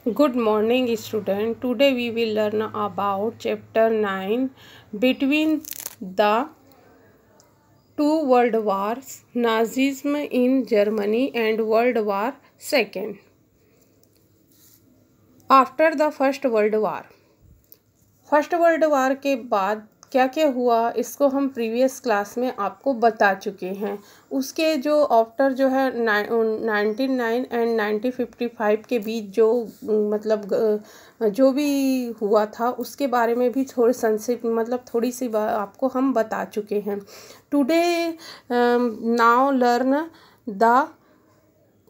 Good morning, student. Today we will learn about chapter 9 between the two world wars, Nazism in Germany and World War II. After the First World War. First world war के बाद क्या क्या हुआ इसको हम previous class में आपको बता चुके हैं। उसके जो आफ्टर जो है 1909 एंड 1955 के बीच जो मतलब जो भी हुआ था उसके बारे में भी थोड़ी संक्षिप्त थोड़ी सी आपको हम बता चुके हैं। Today now learn the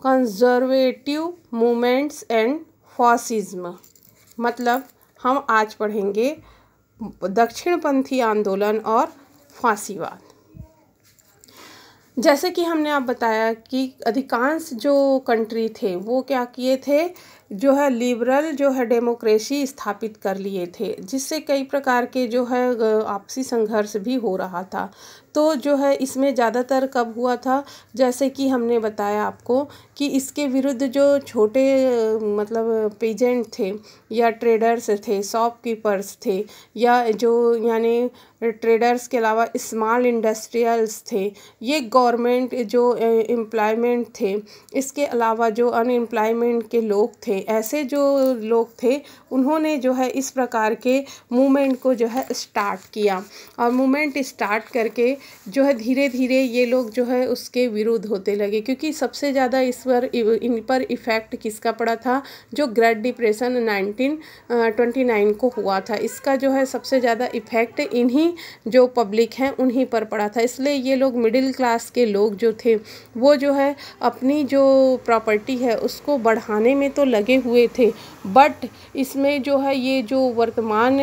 conservative movements and fascism. मतलब हम आज पढ़ेंगे दक्षिणपंथी आंदोलन और फांसीवाद। जैसे कि हमने आप बताया कि अधिकांश जो कंट्री थे वो क्या किए थे, जो है लिबरल जो है डेमोक्रेसी स्थापित कर लिए थे, जिससे कई प्रकार के जो है आपसी संघर्ष भी हो रहा था। तो जो है इसमें ज़्यादातर कब हुआ था, जैसे कि हमने बताया आपको कि इसके विरुद्ध जो छोटे पेजेंट थे या ट्रेडर्स थे, शॉपकीपर्स थे, या जो यानी ट्रेडर्स के अलावा स्मॉल इंडस्ट्रियल्स थे, ये गवर्नमेंट जो एम्प्लॉयमेंट थे, इसके अलावा जो अनएम्प्लॉयमेंट के लोग थे, ऐसे जो लोग थे उन्होंने जो है इस प्रकार के मूवमेंट को जो है स्टार्ट किया। और मूवमेंट स्टार्ट करके जो है धीरे धीरे ये लोग जो है उसके विरुद्ध होते लगे, क्योंकि सबसे ज़्यादा इन पर इफ़ेक्ट किसका पड़ा था, जो ग्रेट डिप्रेशन 1929 को हुआ था। इसका जो है सबसे ज़्यादा इफ़ेक्ट इन्हीं जो पब्लिक हैं उन्हीं पर पड़ा था। इसलिए ये लोग मिडिल क्लास के लोग जो थे वो जो है अपनी जो प्रॉपर्टी है उसको बढ़ाने में तो लगे हुए थे, बट इसमें जो है ये जो वर्तमान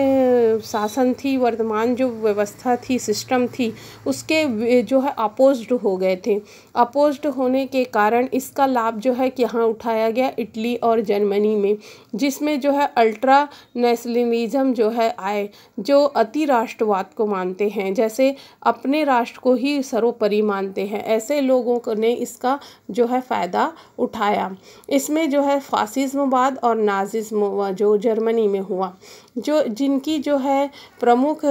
शासन थी, वर्तमान जो व्यवस्था थी, सिस्टम थी, उसके जो है अपोज्ड हो गए थे। अपोज्ड होने के कारण इसका लाभ जो है कि यहाँ उठाया गया इटली और जर्मनी में, जिसमें जो है अल्ट्रा नेशनलिज्म जो है आए, जो अति राष्ट्रवाद को मानते हैं, जैसे अपने राष्ट्र को ही सर्वोपरि मानते हैं, ऐसे लोगों ने इसका जो है फ़ायदा उठाया। इसमें जो है फासिज्मवाद और नाजिज्म जो जर्मनी में हुआ, जो जिनकी जो है प्रमुख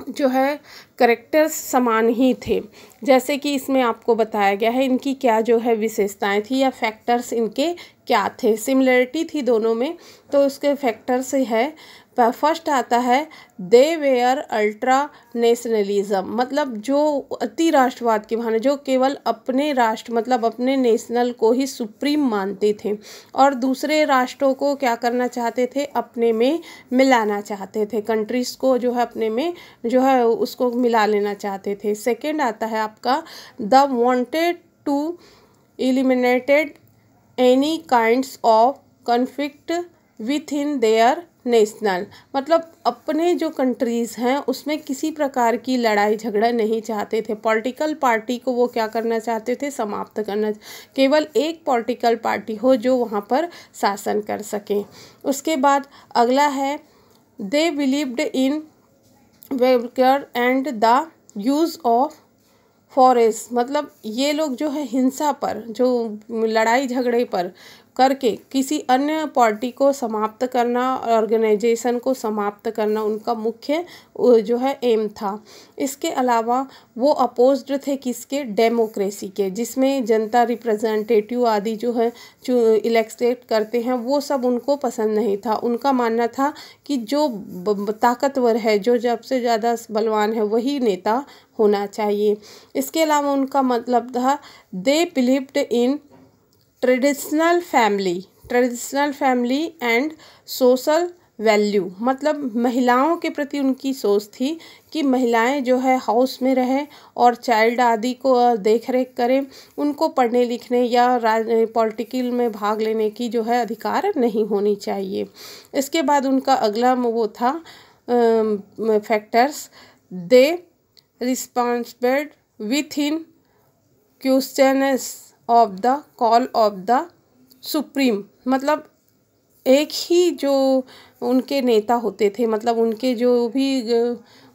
जो है करेक्टर्स समान ही थे। जैसे कि इसमें आपको बताया गया है इनकी क्या जो है विशेषताएं थी या फैक्टर्स इनके क्या थे। सिमिलरिटी थी दोनों में, तो उसके फैक्टर्स है। फर्स्ट आता है दे वेयर अल्ट्रा नेशनलिज्म, मतलब जो अति राष्ट्रवाद की भावना, जो केवल अपने राष्ट्र अपने नेशनल को ही सुप्रीम मानते थे और दूसरे राष्ट्रों को क्या करना चाहते थे, अपने में मिलाना चाहते थे, कंट्रीज़ को जो है अपने में जो है उसको मिला लेना चाहते थे। सेकेंड आता है आपका the wanted to eliminated any kinds of conflict within their national, मतलब अपने जो कंट्रीज़ हैं उसमें किसी प्रकार की लड़ाई झगड़ा नहीं चाहते थे। पॉलिटिकल पार्टी को वो क्या करना चाहते थे, समाप्त करना, केवल एक पॉलिटिकल पार्टी हो जो वहाँ पर शासन कर सके। उसके बाद अगला है they believed in warfare and the use of force, मतलब ये लोग जो है हिंसा पर, जो लड़ाई झगड़े पर करके किसी अन्य पार्टी को समाप्त करना, ऑर्गेनाइजेशन को समाप्त करना उनका मुख्य जो है एम था। इसके अलावा वो अपोज्ड थे किसके, डेमोक्रेसी के, जिसमें जनता रिप्रेजेंटेटिव आदि जो है इलेक्टेड करते हैं, वो सब उनको पसंद नहीं था। उनका मानना था कि जो ताकतवर है, जो सबसे ज़्यादा बलवान है, वही नेता होना चाहिए। इसके अलावा उनका मतलब था दे believed in traditional family and social value, मतलब महिलाओं के प्रति उनकी सोच थी कि महिलाएं जो है हाउस में रहें और चाइल्ड आदि को देख रेख करें, उनको पढ़ने लिखने या पॉलिटिकल में भाग लेने की जो है अधिकार नहीं होनी चाहिए। इसके बाद उनका अगला वो था factors they responsible with in questions of the call of the supreme, मतलब एक ही जो उनके नेता होते थे, मतलब उनके जो भी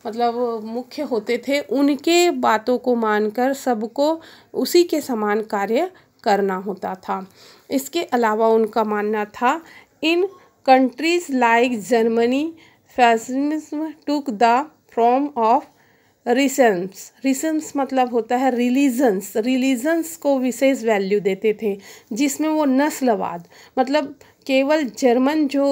मुख्य होते थे, उनके बातों को मानकर सबको उसी के समान कार्य करना होता था। इसके अलावा उनका मानना था in countries like Germany fascism took the form of racism मतलब होता है रिलीजन्स को विशेष वैल्यू देते थे, जिसमें वो नस्लवाद मतलब केवल जर्मन जो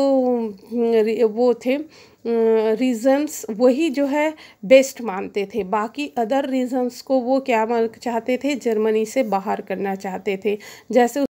वो थे रीजन्स वही जो है बेस्ट मानते थे, बाकी अदर रीजन्स को वो क्या चाहते थे, जर्मनी से बाहर करना चाहते थे। जैसे